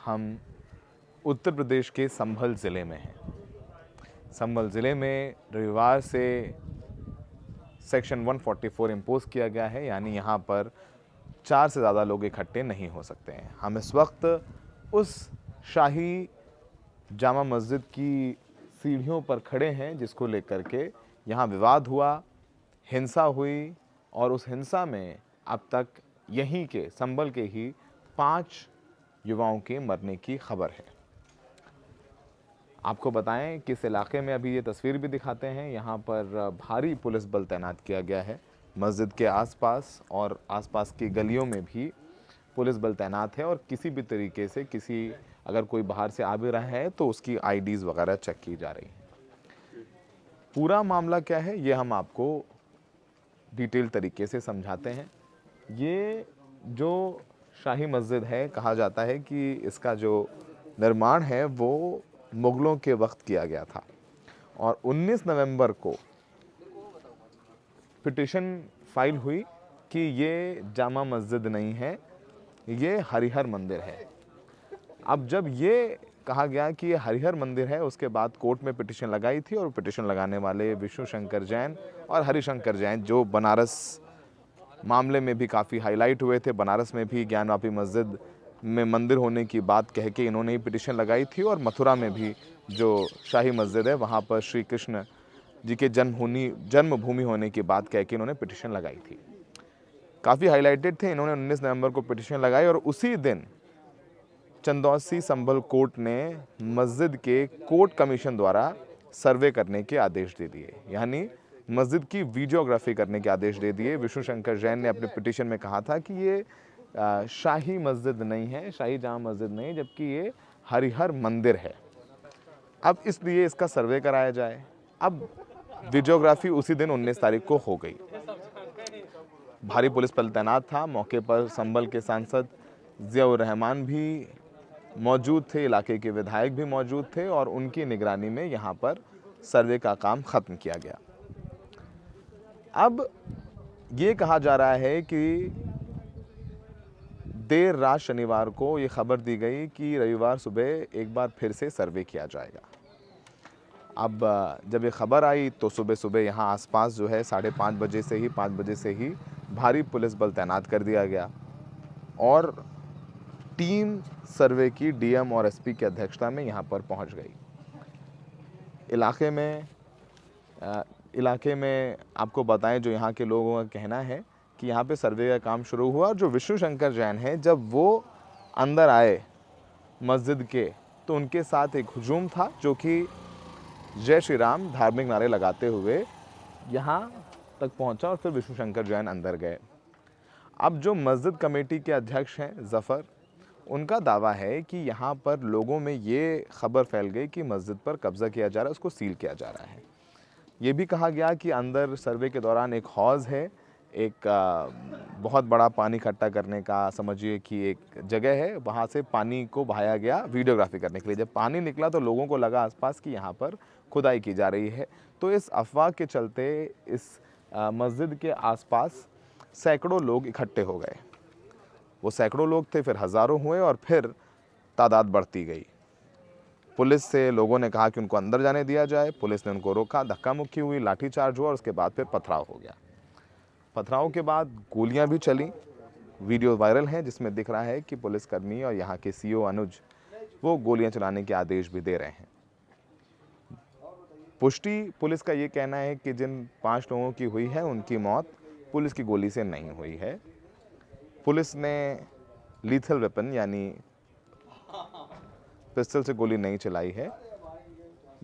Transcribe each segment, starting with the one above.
हम उत्तर प्रदेश के संभल ज़िले में हैं। संभल ज़िले में रविवार से सेक्शन 144 इम्पोज किया गया है, यानी यहाँ पर 4 से ज़्यादा लोग इकट्ठे नहीं हो सकते हैं। हम इस वक्त उस शाही जामा मस्जिद की सीढ़ियों पर खड़े हैं जिसको लेकर के यहाँ विवाद हुआ, हिंसा हुई और उस हिंसा में अब तक यहीं के संभल के ही 5 युवाओं के मरने की खबर है। आपको बताएं कि इस इलाके में अभी ये तस्वीर भी दिखाते हैं, यहाँ पर भारी पुलिस बल तैनात किया गया है। मस्जिद के आसपास और आसपास की गलियों में भी पुलिस बल तैनात है और किसी भी तरीके से अगर कोई बाहर से आ भी रहा है तो उसकी आईडीज़ वगैरह चेक की जा रही हैं। पूरा मामला क्या है ये हम आपको डिटेल तरीके से समझाते हैं। ये जो शाही मस्जिद है, कहा जाता है कि इसका जो निर्माण है वो मुग़लों के वक्त किया गया था और 19 नवंबर को पिटीशन फाइल हुई कि ये जामा मस्जिद नहीं है, ये हरिहर मंदिर है। अब जब ये कहा गया कि ये हरिहर मंदिर है, उसके बाद कोर्ट में पिटीशन लगाई थी और पिटीशन लगाने वाले विष्णु शंकर जैन और हरिशंकर जैन, जो बनारस मामले में भी काफ़ी हाईलाइट हुए थे, बनारस में भी ज्ञानवापी मस्जिद में मंदिर होने की बात कह के इन्होंने ही पिटीशन लगाई थी और मथुरा में भी जो शाही मस्जिद है वहाँ पर श्री कृष्ण जी के जन्मभूमि होने की बात कह के इन्होंने पिटीशन लगाई थी। काफ़ी हाईलाइटेड थे। इन्होंने 19 नवंबर को पिटीशन लगाई और उसी दिन चंदौसी संभल कोर्ट ने मस्जिद के कोर्ट कमीशन द्वारा सर्वे करने के आदेश दे दिए, यानी मस्जिद की वीडियोग्राफी करने के आदेश दे दिए। विष्णु शंकर जैन ने अपने पिटीशन में कहा था कि ये शाही मस्जिद नहीं है, शाही जामा मस्जिद नहीं, जबकि ये हरिहर मंदिर है। अब इसलिए इसका सर्वे कराया जाए। अब वीडियोग्राफी उसी दिन 19 तारीख को हो गई। भारी पुलिस बल तैनात था। मौके पर संभल के सांसद ज़ियाउर रहमान भी मौजूद थे, इलाके के विधायक भी मौजूद थे और उनकी निगरानी में यहाँ पर सर्वे का काम ख़त्म किया गया। अब ये कहा जा रहा है कि देर रात शनिवार को ये खबर दी गई कि रविवार सुबह एक बार फिर से सर्वे किया जाएगा। अब जब ये खबर आई तो सुबह सुबह यहाँ आसपास जो है 5:30 बजे से ही 5 बजे से ही भारी पुलिस बल तैनात कर दिया गया और टीम सर्वे की डीएम और एसपी की अध्यक्षता में यहाँ पर पहुँच गई। इलाके में आपको बताएं, जो यहाँ के लोगों का कहना है कि यहाँ पे सर्वे का काम शुरू हुआ और जो विष्णु शंकर जैन हैं, जब वो अंदर आए मस्जिद के तो उनके साथ एक हुजूम था जो कि जय श्री राम धार्मिक नारे लगाते हुए यहाँ तक पहुँचा और फिर विष्णु शंकर जैन अंदर गए। अब जो मस्जिद कमेटी के अध्यक्ष हैं ज़फ़र, उनका दावा है कि यहाँ पर लोगों में ये खबर फैल गई कि मस्जिद पर कब्ज़ा किया जा रहा है, उसको सील किया जा रहा है। ये भी कहा गया कि अंदर सर्वे के दौरान एक हौज़ है, एक बहुत बड़ा पानी इकट्ठा करने का समझिए कि एक जगह है, वहाँ से पानी को बहाया गया वीडियोग्राफी करने के लिए। जब पानी निकला तो लोगों को लगा आसपास कि यहाँ पर खुदाई की जा रही है, तो इस अफवाह के चलते इस मस्जिद के आसपास सैकड़ों लोग इकट्ठे हो गए। वो सैकड़ों लोग थे, फिर हज़ारों हुए और फिर तादाद बढ़ती गई। पुलिस से लोगों ने कहा कि उनको अंदर जाने दिया जाए, पुलिस ने उनको रोका, धक्का मुक्की हुई, लाठीचार्ज हुआ और उसके बाद फिर पथराव हो गया। पथराव के बाद गोलियां भी चली। वीडियो वायरल हैं जिसमें दिख रहा है कि पुलिसकर्मी और यहाँ के सीओ अनुज वो गोलियां चलाने के आदेश भी दे रहे हैं। पुष्टि पुलिस का ये कहना है कि जिन 5 लोगों की हुई है उनकी मौत पुलिस की गोली से नहीं हुई है। पुलिस ने लीथल वेपन यानी पिस्टल से गोली नहीं चलाई है।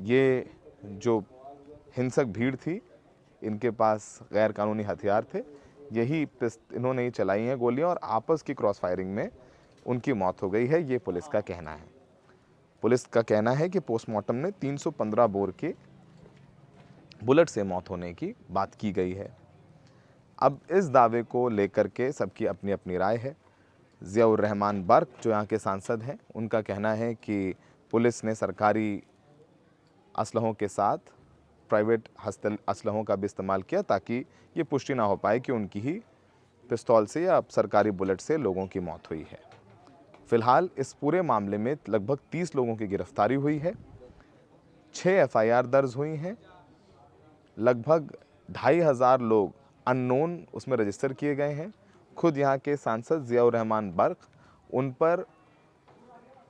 ये जो हिंसक भीड़ थी, इनके पास गैर कानूनी हथियार थे, यही इन्होंने ही चलाई हैं गोलियां और आपस की क्रॉस फायरिंग में उनकी मौत हो गई है, ये पुलिस का कहना है। पुलिस का कहना है कि पोस्टमार्टम में 315 बोर के बुलेट से मौत होने की बात की गई है। अब इस दावे को लेकर के सबकी अपनी अपनी राय है। ज़ियाउर रहमान बर्क जो यहाँ के सांसद हैं, उनका कहना है कि पुलिस ने सरकारी असलहों के साथ प्राइवेट असलहों का भी इस्तेमाल किया ताकि ये पुष्टि ना हो पाए कि उनकी ही पिस्तौल से या सरकारी बुलेट से लोगों की मौत हुई है। फिलहाल इस पूरे मामले में लगभग 30 लोगों की गिरफ्तारी हुई है, 6 एफआईआर दर्ज हुई हैं, लगभग 2500 लोग अननोन उसमें रजिस्टर किए गए हैं। खुद यहाँ के सांसद ज़ियाउर रहमान बर्क, उन पर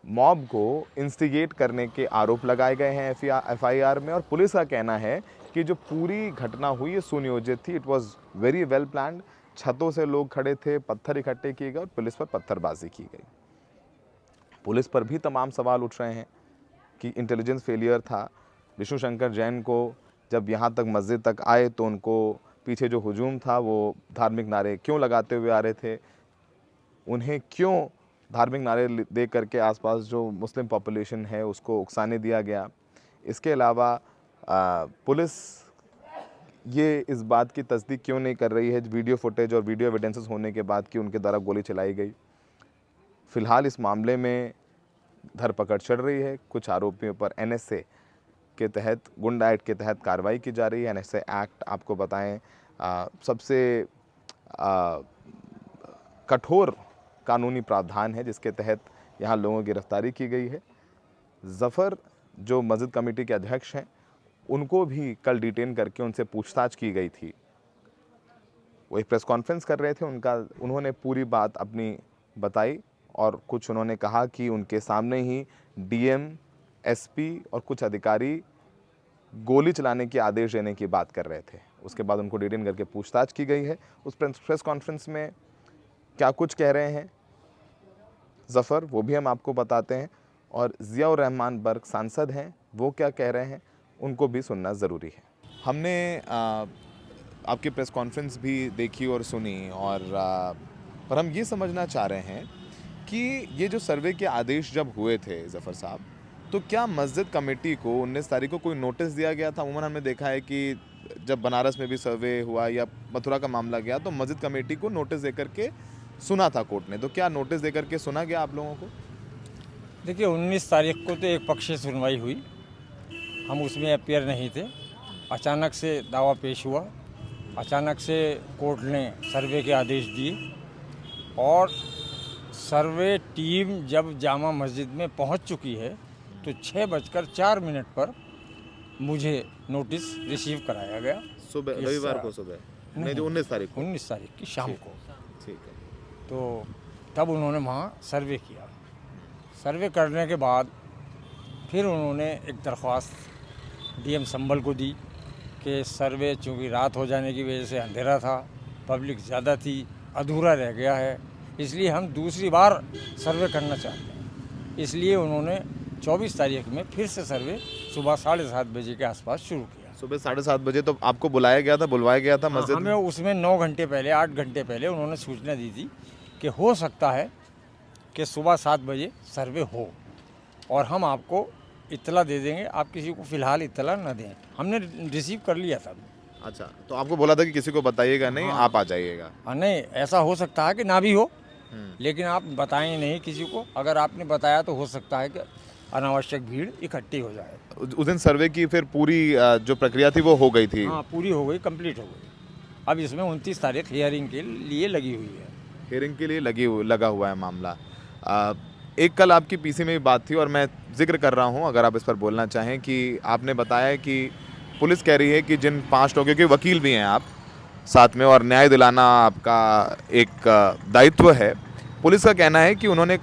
मॉब को इंस्टिगेट करने के आरोप लगाए गए हैं एफआईआर में, और पुलिस का कहना है कि जो पूरी घटना हुई है सुनियोजित थी। It was very well planned. छतों से लोग खड़े थे, पत्थर इकट्ठे किए गए और पुलिस पर पत्थरबाजी की गई। पुलिस पर भी तमाम सवाल उठ रहे हैं कि इंटेलिजेंस फेलियर था। विष्णु शंकर जैन को जब यहाँ तक मस्जिद तक आए तो उनको पीछे जो हुजूम था वो धार्मिक नारे क्यों लगाते हुए आ रहे थे, उन्हें क्यों धार्मिक नारे दे करके आसपास जो मुस्लिम पॉपुलेशन है उसको उकसाने दिया गया। इसके अलावा पुलिस ये इस बात की तस्दीक क्यों नहीं कर रही है वीडियो फुटेज और वीडियो एविडेंसेस होने के बाद कि उनके द्वारा गोली चलाई गई। फ़िलहाल इस मामले में धरपकड़ चल रही है। कुछ आरोपियों पर एनएसए के तहत, गुंडा एक्ट के तहत कार्रवाई की जा रही है। एनएसए एक्ट आपको बताएं सबसे कठोर कानूनी प्रावधान है जिसके तहत यहाँ लोगों की गिरफ्तारी की गई है। ज़फ़र जो मस्जिद कमेटी के अध्यक्ष हैं, उनको भी कल डिटेन करके उनसे पूछताछ की गई थी। वो एक प्रेस कॉन्फ्रेंस कर रहे थे, उन्होंने पूरी बात अपनी बताई और कुछ उन्होंने कहा कि उनके सामने ही डीएम, एसपी और कुछ अधिकारी गोली चलाने के आदेश देने की बात कर रहे थे। उसके बाद उनको डिटेन करके पूछताछ की गई है। उस प्रेस कॉन्फ्रेंस में क्या कुछ कह रहे हैं ज़फ़र, वो भी हम आपको बताते हैं, और ज़ियाउर रहमान बर्क सांसद हैं, वो क्या कह रहे हैं उनको भी सुनना ज़रूरी है। हमने आपकी प्रेस कॉन्फ्रेंस भी देखी और सुनी, और हम ये समझना चाह रहे हैं कि ये जो सर्वे के आदेश जब हुए थे ज़फ़र साहब, तो क्या मस्जिद कमेटी को 19 तारीख को कोई नोटिस दिया गया था? अमूमन हमने देखा है कि जब बनारस में भी सर्वे हुआ या मथुरा का मामला गया तो मस्जिद कमेटी को नोटिस देकर के सुना था कोर्ट ने। तो क्या नोटिस देकर के सुना गया आप लोगों को? देखिए 19 तारीख को तो एक पक्षीय सुनवाई हुई, हम उसमें अपियर नहीं थे। अचानक से दावा पेश हुआ, अचानक से कोर्ट ने सर्वे के आदेश दिए, और सर्वे टीम जब जामा मस्जिद में पहुंच चुकी है तो 6:04 पर मुझे नोटिस रिसीव कराया गया। सुबह, रविवार को सुबह नहीं, जो 19 तारीख को, 19 तारीख की शाम को। ठीक है। तो तब उन्होंने वहाँ सर्वे किया। सर्वे करने के बाद फिर उन्होंने एक दरख्वास्त डीएम संभल को दी कि सर्वे चूँकि रात हो जाने की वजह से अंधेरा था, पब्लिक ज़्यादा थी, अधूरा रह गया है, इसलिए हम दूसरी बार सर्वे करना चाहते हैं। इसलिए उन्होंने 24 तारीख में फिर से सर्वे सुबह 7:30 बजे के आसपास शुरू किया। सुबह 7:30 बजे तो आपको बुलाया गया था मस्जिद हमें उसमें 9 घंटे पहले, 8 घंटे पहले उन्होंने सूचना दी थी कि हो सकता है कि सुबह 7 बजे सर्वे हो, और हम आपको इत्तला दे देंगे, आप किसी को फ़िलहाल इत्तला न दें। हमने रिसीव कर लिया था। अच्छा, तो आपको बोला था कि किसी को बताइएगा नहीं, आप आ जाइएगा। नहीं, ऐसा हो सकता है कि ना भी हो, लेकिन आप बताएं नहीं किसी को। अगर आपने बताया तो हो सकता है कि अनावश्यक भीड़ इकट्ठी हो जाए। उस दिन सर्वे की फिर पूरी जो प्रक्रिया थी वो हो गई थी? हाँ, पूरी हो गई, कंप्लीट हो गई। अब इसमें 29 तारीख हियरिंग के लिए लगी हुई है। हियरिंग के लिए लगा हुआ है मामला। एक कल आपकी पीसी में भी बात थी और मैं जिक्र कर रहा हूँ, अगर आप इस पर बोलना चाहें, कि आपने बताया कि पुलिस कह रही है कि जिन 5 लोगों के वकील भी हैं आप साथ में, और न्याय दिलाना आपका एक दायित्व है। पुलिस का कहना है कि उन्होंने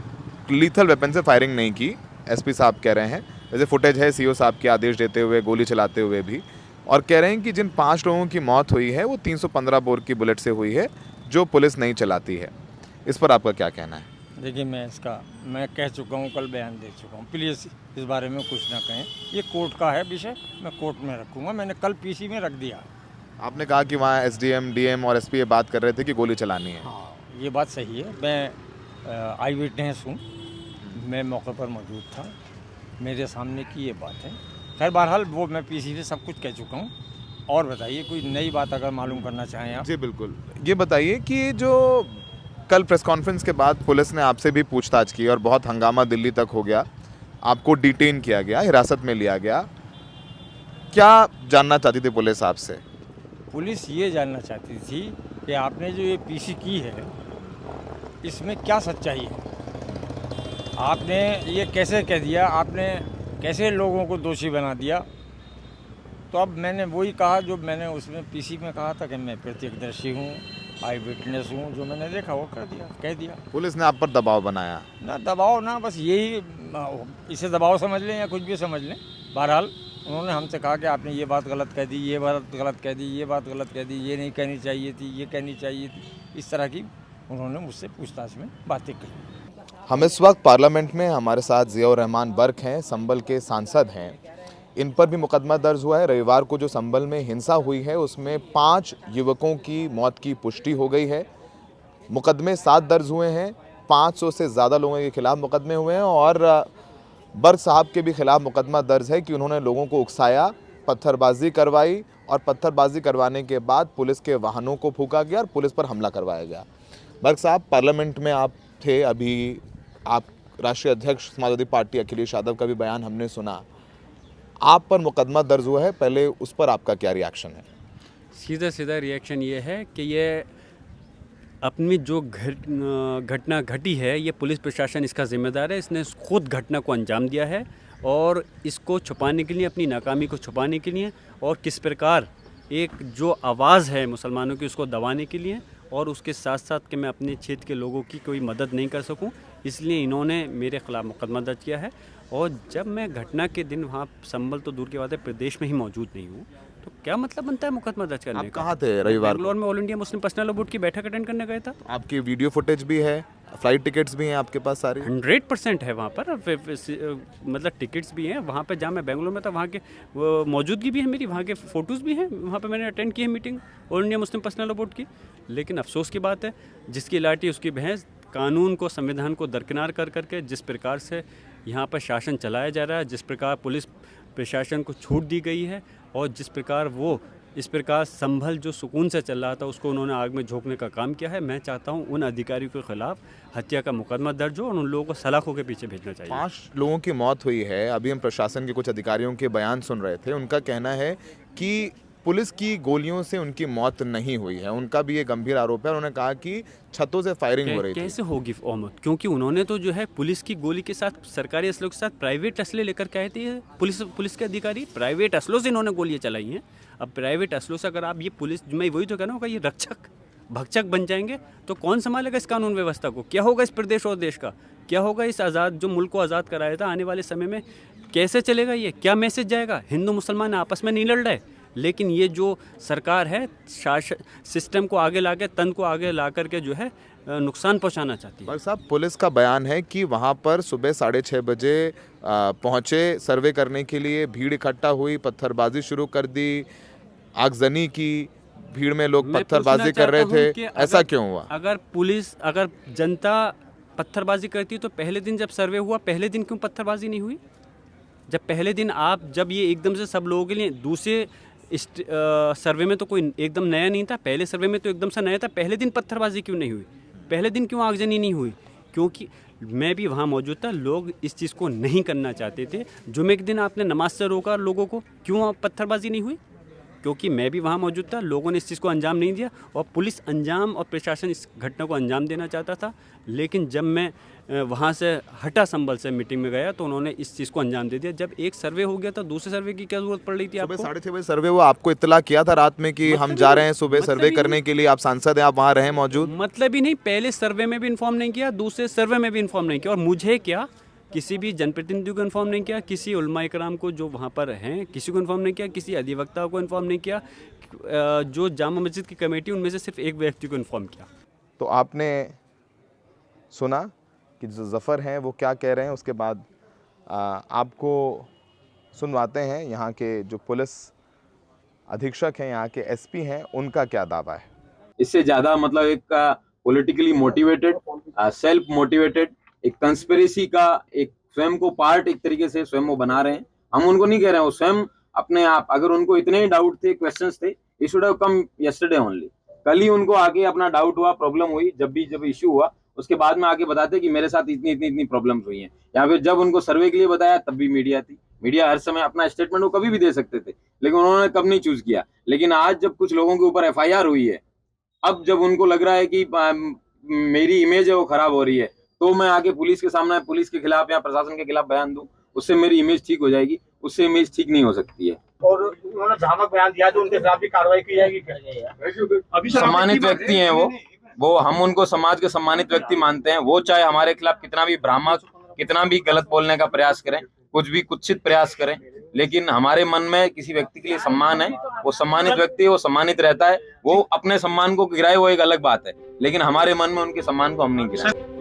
लीथल वेपन से फायरिंग नहीं की, एसपी साहब कह रहे हैं। वैसे फुटेज है सीओ साहब के आदेश देते हुए गोली चलाते हुए भी, और कह रहे हैं कि जिन 5 लोगों की मौत हुई है वो 315 बोर की बुलेट से हुई है, जो पुलिस नहीं चलाती है। इस पर आपका क्या कहना है? देखिए, मैं कह चुका हूँ, कल बयान दे चुका हूँ। प्लीज़ इस बारे में कुछ ना कहें, ये कोर्ट का है विषय, मैं कोर्ट में रखूँगा। मैंने कल पीसी में रख दिया। आपने कहा कि वहाँ एसडीएम, डीएम और एसपी ये बात कर रहे थे कि गोली चलानी है। हाँ, ये बात सही है। मैं आई विटनेस हूँ, मैं मौके पर मौजूद था, मेरे सामने की ये बात है। खैर बहरहाल वो मैं पीसी से सब कुछ कह चुका हूँ। और बताइए, कोई नई बात अगर मालूम करना चाहें आप? जी बिल्कुल। ये बताइए कि जो कल प्रेस कॉन्फ्रेंस के बाद पुलिस ने आपसे भी पूछताछ की और बहुत हंगामा दिल्ली तक हो गया, आपको डिटेन किया गया, हिरासत में लिया गया, क्या जानना चाहती थी पुलिस आपसे? पुलिस ये जानना चाहती थी कि आपने जो ये पीसी की है इसमें क्या सच्चाई है। आपने ये कैसे कह दिया, आपने कैसे लोगों को दोषी बना दिया। तो अब मैंने वही कहा जो मैंने उसमें पीसी में कहा था कि मैं प्रत्यक्षदर्शी हूँ, आई विटनेस हूँ, जो मैंने देखा वो कर दिया, कह दिया। पुलिस ने आप पर दबाव बनाया। ना दबाव ना, बस यही, इसे दबाव समझ लें या कुछ भी समझ लें। बहरहाल उन्होंने हमसे कहा कि आपने ये बात गलत कह दी, ये बात गलत कह दी, ये बात गलत कह दी, ये नहीं कहनी चाहिए थी, ये कहनी चाहिए थी, इस तरह की उन्होंने मुझसे पूछताछ में बातें कही। हम इस वक्त पार्लियामेंट में, हमारे साथ ज़ियाउर रहमान बर्क हैं, संभल के सांसद हैं। इन पर भी मुकदमा दर्ज हुआ है। रविवार को जो संभल में हिंसा हुई है उसमें 5 युवकों की मौत की पुष्टि हो गई है। मुकदमे 7 दर्ज हुए हैं, 500 से ज़्यादा लोगों के खिलाफ मुकदमे हुए हैं और बर्क साहब के भी खिलाफ मुकदमा दर्ज है कि उन्होंने लोगों को उकसाया, पत्थरबाजी करवाई और पत्थरबाजी करवाने के बाद पुलिस के वाहनों को फूंका गया और पुलिस पर हमला करवाया गया। बर्क साहब, पार्लियामेंट में आप थे, अभी आप राष्ट्रीय अध्यक्ष समाजवादी पार्टी अखिलेश यादव का भी बयान हमने सुना। आप पर मुकदमा दर्ज हुआ है, पहले उस पर आपका क्या रिएक्शन है? सीधा सीधा रिएक्शन ये है कि ये अपनी जो घटना घटी है, ये पुलिस प्रशासन इसका जिम्मेदार है। इसने खुद घटना को अंजाम दिया है और इसको छुपाने के लिए, अपनी नाकामी को छुपाने के लिए और किस प्रकार एक जो आवाज़ है मुसलमानों की उसको दबाने के लिए, और उसके साथ साथ कि मैं अपने क्षेत्र के लोगों की कोई मदद नहीं कर सकूं, इसलिए इन्होंने मेरे खिलाफ मुकदमा दर्ज किया है। और जब मैं घटना के दिन वहाँ संभल तो दूर की बात है, प्रदेश में ही मौजूद नहीं हूँ, तो क्या मतलब बनता है मुकदमा दर्ज करने आप का? कहाँ थे रविवार को? बेंगलोर में all India Muslim personal law board की बैठक अटेंड करने गया था। आपकी वीडियो फुटेज भी है, फ्लाइट टिकट्स भी हैं आपके पास सारी? 100% है वहाँ पर, मतलब टिकट्स भी हैं वहाँ पे। जहाँ मैं बेंगलोर में था वहाँ के मौजूदगी भी है मेरी, वहाँ के फ़ोटोज़ भी हैं, वहाँ पे मैंने अटेंड की है meeting all India Muslim personal law board की। लेकिन अफसोस की बात है, जिसकी लाठी उसकी भैंस, कानून को, संविधान को दरकिनार कर करके जिस प्रकार से यहाँ पर शासन चलाया जा रहा है, जिस प्रकार पुलिस प्रशासन को छूट दी गई है और जिस प्रकार वो इस प्रकार संभल जो सुकून से चल रहा था उसको उन्होंने आग में झोंकने का काम किया है। मैं चाहता हूं उन अधिकारियों के खिलाफ हत्या का मुकदमा दर्ज हो और उन लोगों को सलाखों के पीछे भेजना चाहिए। 5 लोगों की मौत हुई है। अभी हम प्रशासन के कुछ अधिकारियों के बयान सुन रहे थे। उनका कहना है कि पुलिस की गोलियों से उनकी मौत नहीं हुई है। उनका भी ये गंभीर आरोप है। उन्होंने कहा कि छतों से फायरिंग हो रही थी। कैसे होगी मौत? क्योंकि उन्होंने तो जो है पुलिस की गोली के साथ, सरकारी असलों के साथ प्राइवेट असले लेकर के आए थे। पुलिस के अधिकारी प्राइवेट असलों से इन्होंने गोलियां चलाई हैं। अब प्राइवेट असलों से अगर आप ये पुलिस, मैं वही तो कह रहा हूँ, ये रक्षक भक्षक बन जाएंगे तो कौन संभालेगा इस कानून व्यवस्था को? क्या होगा इस प्रदेश और देश का? क्या होगा इस आज़ाद, जो मुल्क को आज़ाद कराया था, आने वाले समय में कैसे चलेगा? ये क्या मैसेज जाएगा? हिंदू मुसलमान आपस में नहीं लड़ रहे, लेकिन ये जो सरकार है शासन सिस्टम को आगे ला के, तंत्र को आगे ला करके जो है नुकसान पहुंचाना चाहती है। भाई साहब, पुलिस का बयान है कि वहाँ पर सुबह 6:30 बजे पहुँचे सर्वे करने के लिए, भीड़ इकट्ठा हुई, पत्थरबाजी शुरू कर दी, आगजनी की, भीड़ में लोग पत्थरबाजी कर रहे थे। ऐसा क्यों हुआ? अगर जनता पत्थरबाजी करती तो पहले दिन जब सर्वे हुआ, पहले दिन क्यों पत्थरबाजी नहीं हुई? जब पहले दिन जब ये एकदम से सब लोगों के लिए, दूसरे सर्वे में तो कोई एकदम नया नहीं था, पहले सर्वे में तो एकदम से नया था, पहले दिन पत्थरबाजी क्यों नहीं हुई? पहले दिन क्यों आगजनी नहीं हुई? क्योंकि मैं भी वहाँ मौजूद था, लोग इस चीज़ को नहीं करना चाहते थे। जुमे के दिन आपने नमाज से रोका लोगों को, क्यों पत्थरबाजी नहीं हुई? क्योंकि मैं भी वहाँ मौजूद था, लोगों ने इस चीज़ को अंजाम नहीं दिया और पुलिस अंजाम और प्रशासन इस घटना को अंजाम देना चाहता था। लेकिन जब मैं वहाँ से हटा, संभल से मीटिंग में गया, तो उन्होंने इस चीज़ को अंजाम दे दिया। जब एक सर्वे हो गया था, दूसरे सर्वे की क्या जरूरत पड़ रही थी आपको? सुबह 6:30 बजे सर्वे हुआ, आपको इत्तला किया था रात में कि हम जा रहे हैं सुबह सर्वे करने के लिए, आप सांसद हैं, आप वहाँ रहे मौजूद? मतलब ही नहीं, पहले सर्वे में भी इन्फॉर्म नहीं किया, दूसरे सर्वे में भी इन्फॉर्म नहीं किया, और मुझे क्या, किसी भी जनप्रतिनिधि को इन्फॉर्म नहीं किया, किसी उलमा इकराम को जो वहाँ पर हैं किसी को इन्फॉर्म नहीं किया, किसी अधिवक्ता को इन्फॉर्म नहीं किया, जो जामा मस्जिद की कमेटी उनमें से सिर्फ एक व्यक्ति को इन्फॉर्म किया। तो आपने सुना कि जो ज़फ़र हैं वो क्या कह रहे हैं। उसके बाद आपको सुनवाते हैं यहाँ के जो पुलिस अधीक्षक हैं, यहाँ के एसपी हैं, उनका क्या दावा है। इससे ज़्यादा मतलब एक पॉलिटिकली मोटिवेटेड, सेल्फ मोटिवेटेड, एक कंस्पिरेसी का एक स्वयं को पार्ट एक तरीके से स्वयं वो बना रहे हैं। हम उनको नहीं कह रहे हैं, वो स्वयं अपने आप, अगर उनको इतने ही डाउट थे, क्वेश्चंस थे, it should have come yesterday only. कल ही उनको आके अपना डाउट हुआ, प्रॉब्लम हुई, जब इश्यू हुआ उसके बाद में आके बताते कि मेरे साथ इतनी प्रॉब्लम्स हुई हैं। या फिर जब उनको सर्वे के लिए बताया तब भी मीडिया थी। मीडिया हर समय अपना स्टेटमेंट वो कभी भी दे सकते थे, लेकिन उन्होंने कब नहीं चूज किया। लेकिन आज जब कुछ लोगों के ऊपर FIR हुई है, अब जब उनको लग रहा है कि मेरी इमेज है वो खराब हो रही है, तो मैं आके पुलिस के सामने पुलिस के खिलाफ या प्रशासन के खिलाफ बयान दूं, उससे मेरी इमेज ठीक हो जाएगी, उससे इमेज ठीक नहीं हो सकती है। और उन्होंने भ्रामक बयान दिया तो उनके खिलाफ भी कार्रवाई की जाएगी क्या? अभी सम्मानित व्यक्ति हैं वो हम उनको समाज के सम्मानित व्यक्ति मानते हैं। वो चाहे हमारे खिलाफ कितना भी भ्रामक, कितना भी गलत बोलने का प्रयास करें, कुछ भी कुत्सित प्रयास करें, लेकिन हमारे मन में किसी व्यक्ति के लिए सम्मान है। वो सम्मानित व्यक्ति है, वो सम्मानित रहता है। वो अपने सम्मान को गिराए वो एक अलग बात है, लेकिन हमारे मन में उनके सम्मान को हम नहीं गिराए।